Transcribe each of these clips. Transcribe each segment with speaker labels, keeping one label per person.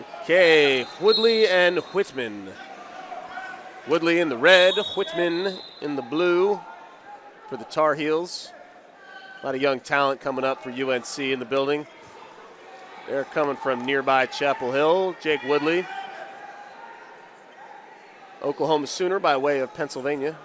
Speaker 1: Okay, Woodley and Whitman. Woodley in the red, Whitman in the blue for the Tar Heels. A lot of young talent coming up for UNC in the building. They're coming from nearby Chapel Hill. Jake Woodley, Oklahoma Sooner by way of Pennsylvania.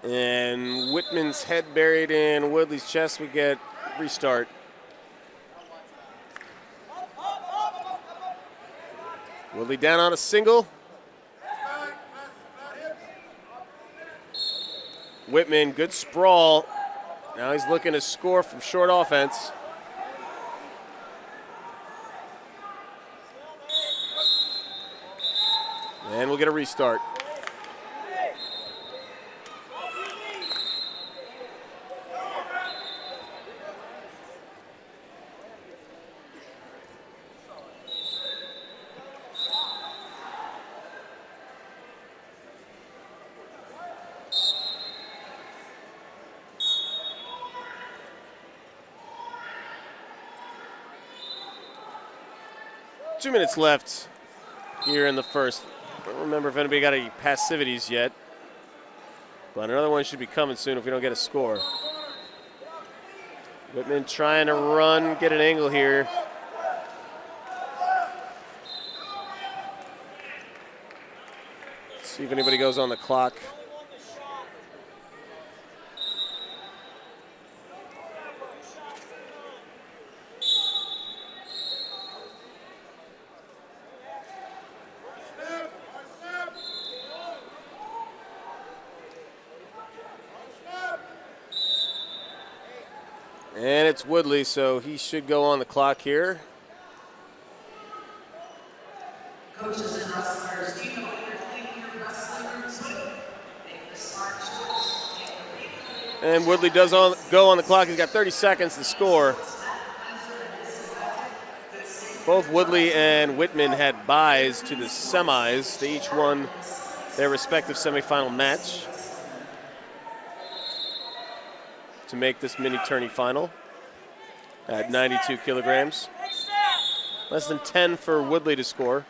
Speaker 1: And Whitman's head buried in Woodley's chest. We get restart. Woodley down on a single. Whitman, good sprawl. Now he's looking to score from short offense. And we'll get a restart. Two minutes left here in the first. I don't remember if anybody got any passivities yet, but another one should be coming soon if we don't get a score. Whitman trying to run, get an angle here. Let's see if anybody goes on the clock. And it's Woodley, so he should go on the clock here.
Speaker 2: Coaches and wrestlers, do you know what you're doing here, wrestlers? Make the smart choice.
Speaker 1: And Woodley does go on the clock. He's got 30 seconds to score. Both Woodley and Whitman had byes to the semis. They each won their respective semifinal match to make this mini tourney final at 92 kilograms. Less than 10 for Woodley to score.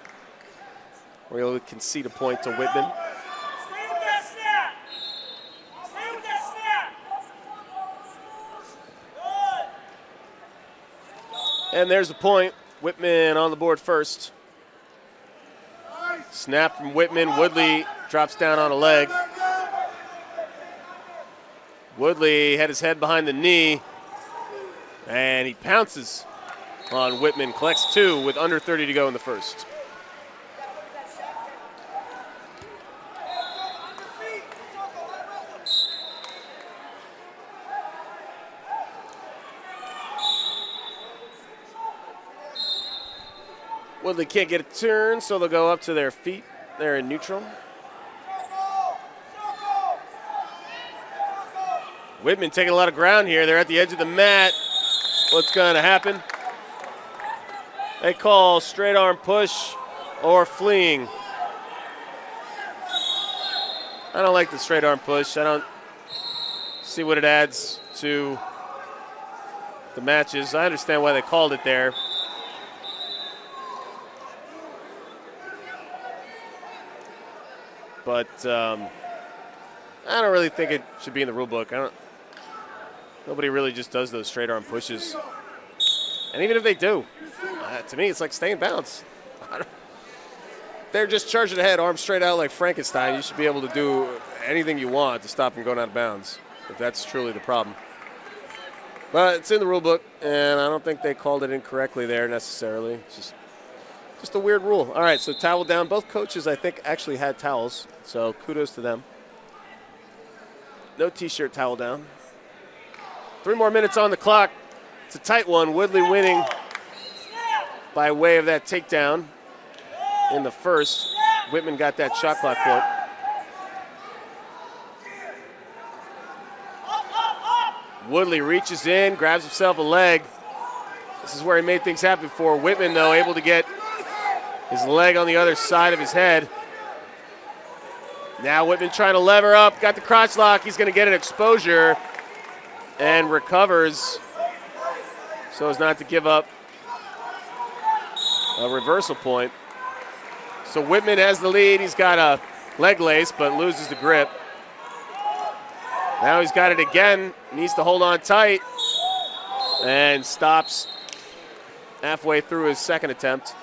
Speaker 1: We'll concede a point to Whitman. And there's the point. Whitman on the board first. Snap from Whitman. Woodley drops down on a leg. Woodley had his head behind the knee, and he pounces on Whitman. Collects two with under 30 to go in the first. Woodley can't get a turn, so they'll go up to their feet. They're in neutral. Whitman taking a lot of ground here. They're at the edge of the mat. What's going to happen? They call straight arm push or fleeing. I don't like the straight arm push. I don't see what it adds to the matches. I understand why they called it there. But I don't really think it should be in the rule book. Nobody really just does those straight arm pushes. And even if they do, to me, it's like stay in bounds. They're just charging ahead, arms straight out like Frankenstein. You should be able to do anything you want to stop them going out of bounds, if that's truly the problem. But it's in the rule book, and I don't think they called it incorrectly there necessarily. It's just a weird rule. All right, so towel down. Both coaches, I think, actually had towels, so kudos to them. No T-shirt towel down. 3 more minutes on the clock. It's a tight one. Woodley winning by way of that takedown in the first. Whitman got that shot clock point. Woodley reaches in, grabs himself a leg. This is where he made things happen for Whitman, though, able to get his leg on the other side of his head. Now Whitman trying to lever up, got the crotch lock. He's going to get an exposure and recovers so as not to give up a reversal point. So Whitman has the lead. He's got a leg lace but loses the grip. Now he's got it again. Needs to hold on tight and stops halfway through his second attempt.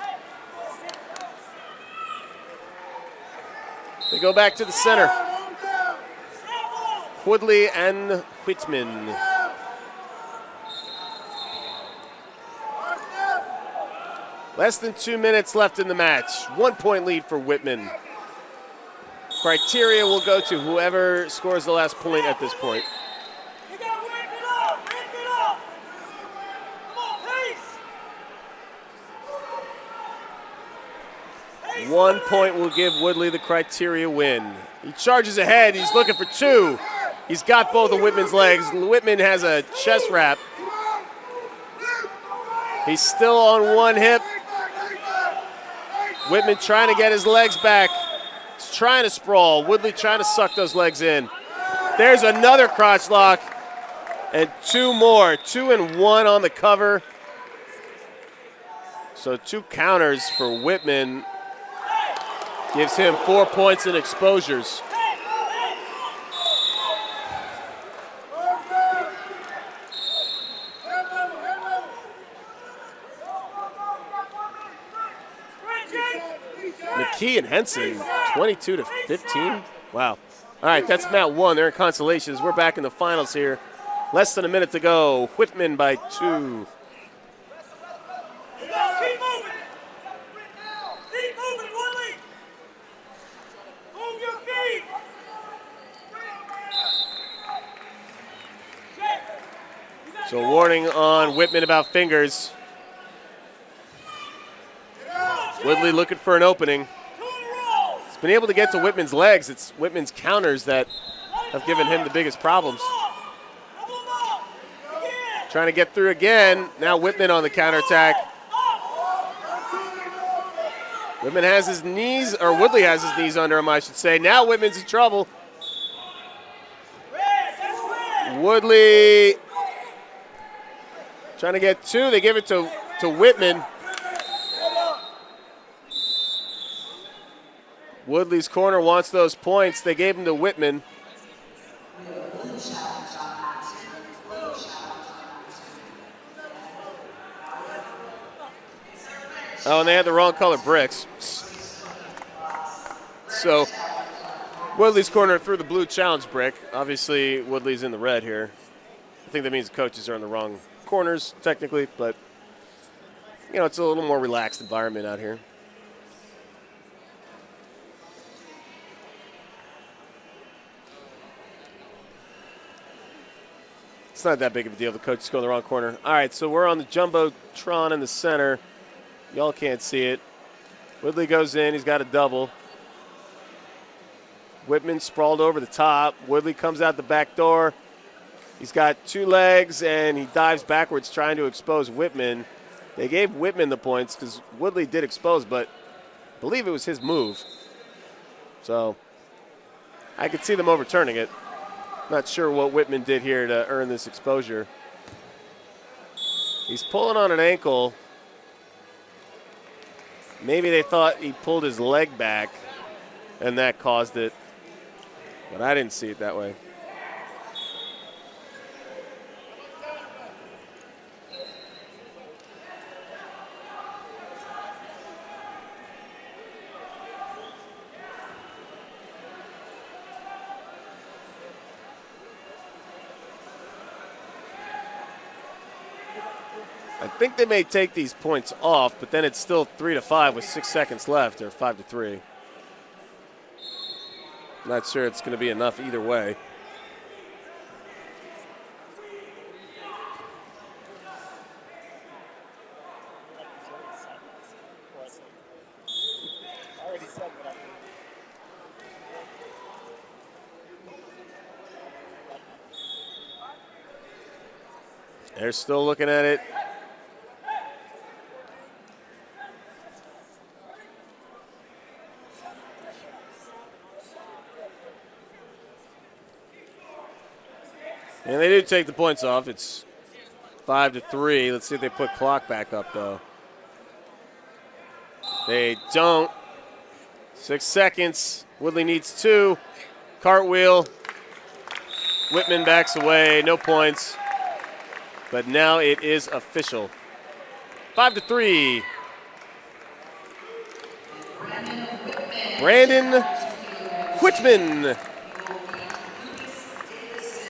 Speaker 1: They go back to the center. Woodley and Whitman. Less than 2 minutes left in the match. 1 point lead for Whitman. Criteria will go to whoever scores the last point at this point. 1 point will give Woodley the criteria win. He charges ahead. He's looking for two. He's got both of Whitman's legs. Whitman has a chest wrap. He's still on one hip. Whitman trying to get his legs back. He's trying to sprawl. Woodley trying to suck those legs in. There's another crotch lock. And two more. 2 and 1 on the cover. So 2 counters for Whitman. Gives him 4 points in exposures. McKee and Henson, 22 to 15. Wow. All right, that's Mat 1. They're in consolations. We're back in the finals here. Less than a minute to go. Whitman by 2. So warning on Whitman about fingers. Woodley looking for an opening. He's been able to get to Whitman's legs. It's Whitman's counters that have given him the biggest problems. Trying to get through again. Now Whitman on the counterattack. Whitman has his knees, or Woodley has his knees under him, I should say. Now Whitman's in trouble. Woodley trying to get 2. They give it to Whitman. Woodley's corner wants those points. They gave them to Whitman. Oh, and they had the wrong color bricks. So Woodley's corner threw the blue challenge brick. Obviously, Woodley's in the red here. I think that means the coaches are in the wrong corners, technically, but, you know, it's a little more relaxed environment out here. It's not that big of a deal if the coaches go in the wrong corner. All right, so we're on the Jumbotron in the center. Y'all can't see it. Woodley goes in. He's got a double. Whitman sprawled over the top. Woodley comes out the back door. He's got 2 legs, and he dives backwards trying to expose Whitman. They gave Whitman the points because Woodley did expose, but I believe it was his move. So I could see them overturning it. Not sure what Whitman did here to earn this exposure. He's pulling on an ankle. Maybe they thought he pulled his leg back, and that caused it. But I didn't see it that way. I think they may take these points off, but then it's still 3-5 with 6 seconds left, or 5-3. Not sure it's going to be enough either way. They're still looking at it. And they do take the points off. It's 5-3. Let's see if they put clock back up, though. They don't. 6 seconds. Woodley needs 2. Cartwheel. Whitman backs away. No points. But now it is official. 5-3. Brandon Whitman